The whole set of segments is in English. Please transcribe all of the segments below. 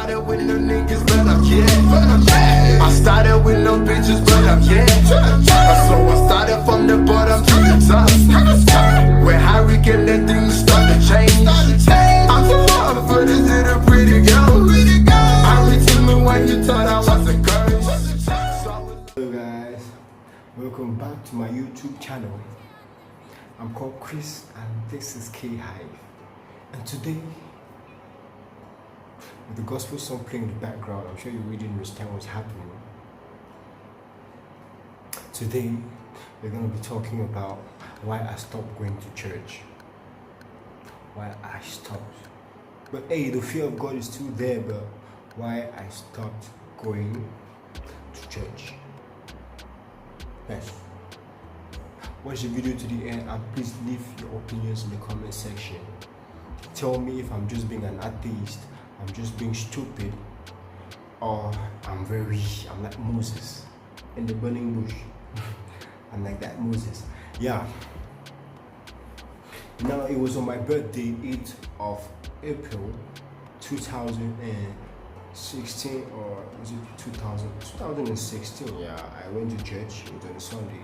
started with no niggas, but I'm yeah. I started with no bitches, but I'm yeah. So I started from the bottom to the top. When Harry came, then things started to change. I'm so hard for this little pretty girl. Harry told me when you thought I was a girl. Hello guys, welcome back to my YouTube channel. I'm called Chris and this is K-Hive. And today, with the gospel song playing in the background, I'm sure you really understand what's happening. Today, we're going to be talking about why I stopped going to church. Why I stopped. But hey, the fear of God is still there, but why I stopped going to church. Yes. Watch the video to the end and please leave your opinions in the comment section. Tell me if I'm just being an atheist, I'm just being stupid, or I'm like Moses in the burning bush. I'm like that Moses. Yeah. Now it was on my birthday, 8th of April 2016, or was it 2016? Yeah, I went to church. It was on a Sunday.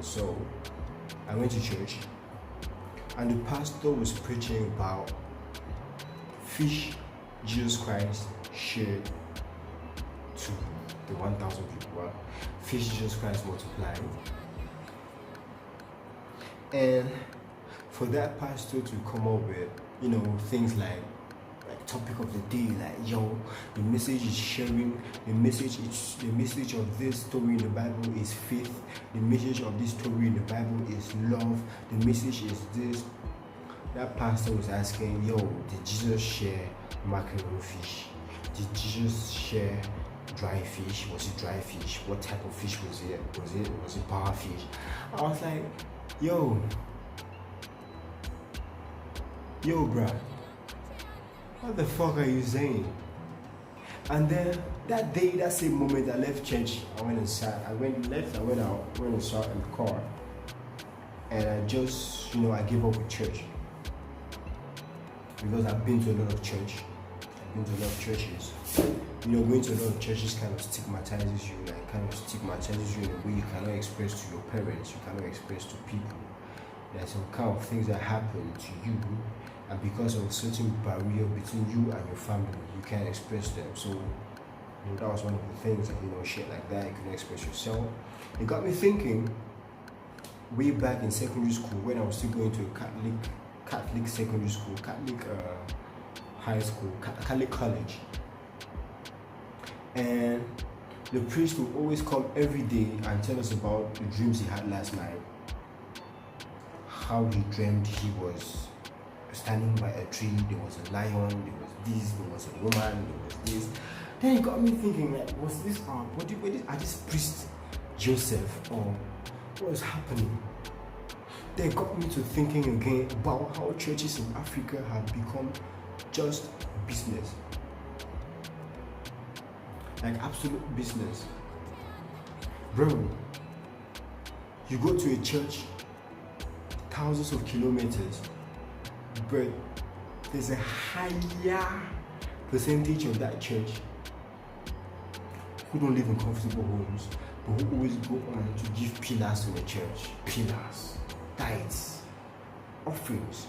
So I went to church and the pastor was preaching about fish Jesus Christ shared to the 1,000 people. Fish Jesus Christ multiplied. And for that pastor to come up with, things like topic of the day, like the message is sharing, the message of this story in the Bible is faith, the message of this story in the Bible is love, the message is this. That pastor was asking, did Jesus share mackerel fish? Did Jesus share dry fish? Was it dry fish? What type of fish was it? Was it power fish? I was like, yo bruh, what the fuck are you saying? And then that day, that same moment, I left church. I went inside. I went out, went inside in the car, and I just, I gave up with church because I've been to a lot of church. I've been to a lot of churches. Going to a lot of churches kind of stigmatizes you, in a way you cannot express to your parents, you cannot express to people. There's some kind of things that happen to you, and because of a certain barrier between you and your family, you can't express them. So that was one of the things that, shit like that, you can express yourself. It got me thinking, way back in secondary school, when I was still going to a Catholic secondary school, Catholic high school, Catholic college, and the priest would always come every day and tell us about the dreams he had last night. How he dreamed he was standing by a tree, there was a lion, there was this, there was a woman, there was this. Then it got me thinking, like, was this are this priest Joseph, or what was happening? Then it got me to thinking again about how churches in Africa have become just business. Like absolute business. Bro, you go to a church thousands of kilometers, but there's a higher percentage of that church who don't live in comfortable homes, but who always go on to give pillars to the church. Pillars, tithes, offerings.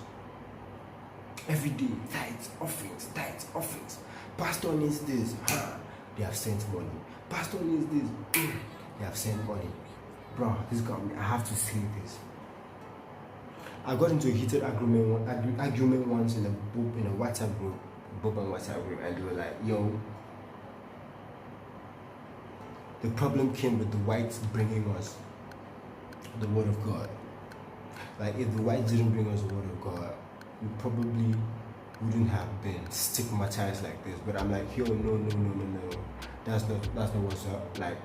Every day, tithes, offerings. Pastor needs this, they have sent money. Pastor needs this, they have sent money. Bro, this got me, I have to say this. I got into a heated argument once in a WhatsApp group, and they were like, the problem came with the whites bringing us the word of God. Like, if the whites didn't bring us the word of God, we probably wouldn't have been stigmatized like this. But I'm like, no. That's not what's up. Like,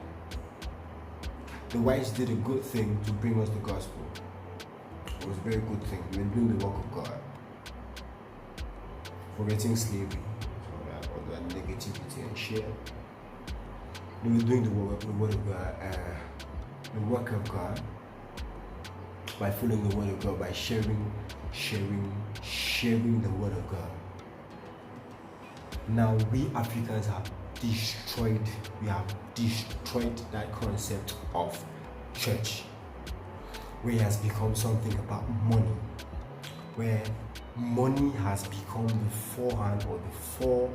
the whites did a good thing to bring us the gospel. It was a very good thing. We were doing the work of God, forgetting slavery, all that negativity and shit. We were doing the word of God, the work of God, by following the word of God, by sharing the word of God. Now we Africans have destroyed that concept of church, where it has become something about money, where money has become beforehand or before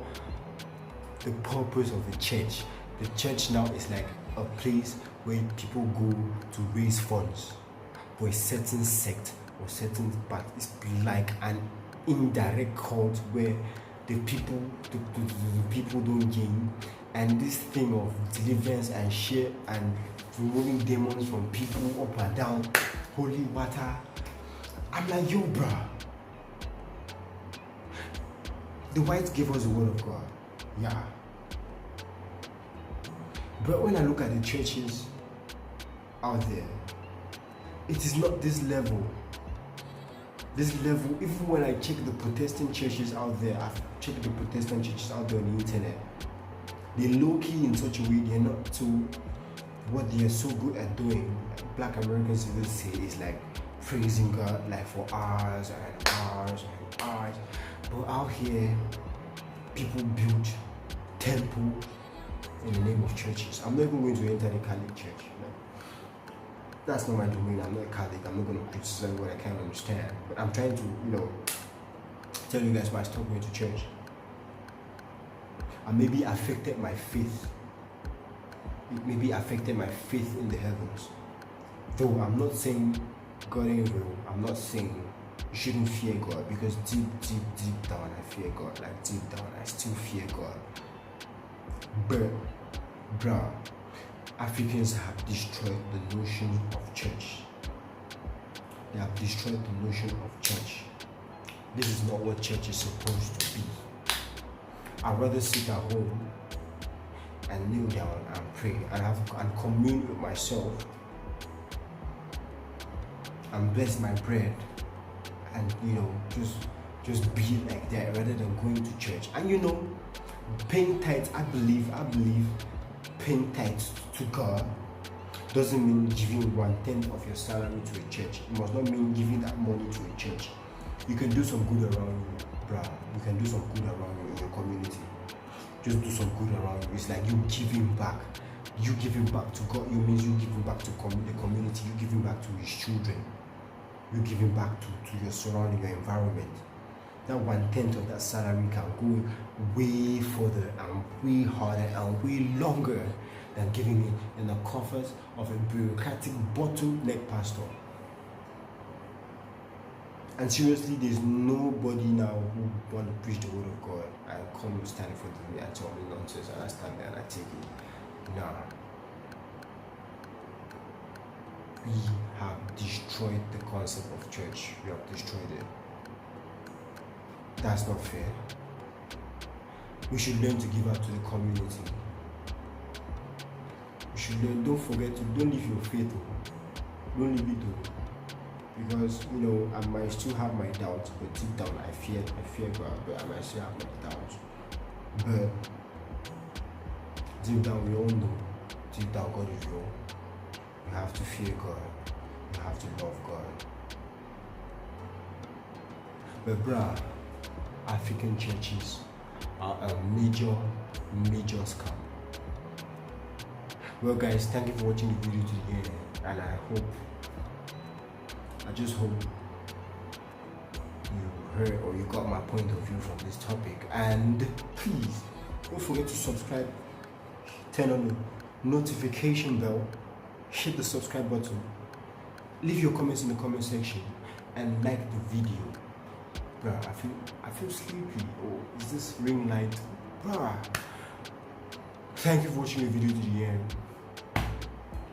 the purpose of the church. The church now is like a place where people go to raise funds for a certain sect or certain part. It's like an indirect cult where the people don't gain, and this thing of deliverance and share and removing demons from people up and down, holy water. I'm like, yo, bruh. The whites gave us the word of God, yeah. But when I look at the churches out there, it is not this level. Even when I check the Protestant churches out there, I've checked the Protestant churches out there on the internet, they're low-key in such a way, they're not too, what they are so good at doing, Black Americans will say, is like praising God like for hours and hours and hours. But out here, people build temple in the name of churches. I'm not even going to enter the Catholic church. That's not my domain. I'm not a Catholic. I'm not going to criticize what I can't understand. But I'm trying to, tell you guys why I stopped going to church. And maybe affected my faith. It maybe affected my faith in the heavens. Though I'm not saying God ain't real. I'm not saying you shouldn't fear God, because deep down I fear God. Like deep down I still fear God. But, bruh, Africans have destroyed the notion of church. They have destroyed the notion of church. This is not what church is supposed to be. I'd rather sit at home and kneel down and pray and commune with myself and bless my bread and just be like that rather than going to church. And paying tithes, I believe paying tithes to God doesn't mean giving 1/10 of your salary to a church. It must not mean giving that money to a church. You can do some good around you, bruh. You can do some good around you in your community. Just do some good around you. It's like you giving back. You giving back to God. It means you giving back to the community. You giving back to His children. You giving back to your surrounding, your environment. That 1/10 of that salary can go way further and way harder and way longer than giving it in the coffers of a bureaucratic bottleneck pastor. And seriously, there's nobody now who want to preach the word of God and come stand in front of me and tell me nonsense, and I stand there and I take it. Nah. We have destroyed the concept of church. We have destroyed it. That's not fair. We should learn to give out to the community. We should learn, don't leave your faith. Don't leave it though. Because I might still have my doubts, but deep down I fear God, but I might still have my doubts. But deep down we all know, deep down God is real. You have to fear God. You have to love God. But bruh, African churches are a major scam. Well guys, thank you for watching the video to the end, and I just hope you heard or you got my point of view from this topic. And please don't forget to subscribe, turn on the notification bell, hit the subscribe button, leave your comments in the comment section, and like the video. Bruh, I feel sleepy. Oh, is this ring light? Bruh. Thank you for watching the video to the end.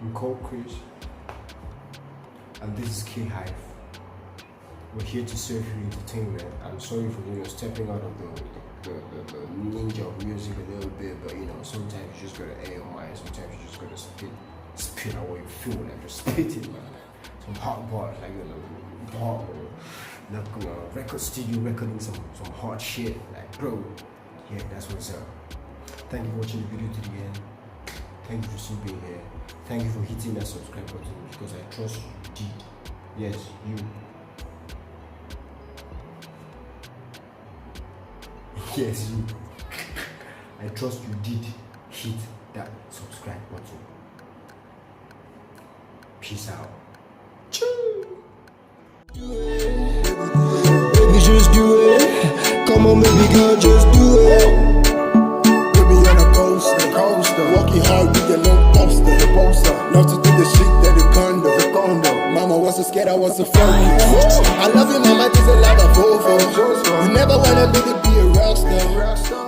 I'm called Kriis, and this is K-Hive. We're here to serve you entertainment. I'm sorry for stepping out of the ninja of music a little bit, but sometimes you just gotta air your mind. Sometimes you just gotta spit out what you feel like. Just spit it, man. Some hot bars, like hard. Like record studio recording some hard shit, like bro. Yeah, that's what's up. Thank you for watching the video to the end. Thank you for still being here. Thank you for hitting that subscribe button, because I trust you did. Yes, you. Yes, you. I trust you did hit that subscribe button. Peace out. Baby, just do it. Come on, baby girl, just do it. Baby on a coaster, walking hard with the no poster. Love to do the shit that the condo. Mama wasn't scared, I was a focus. I love you, mama, just a lot of over. You never wanted me to be a rockstar.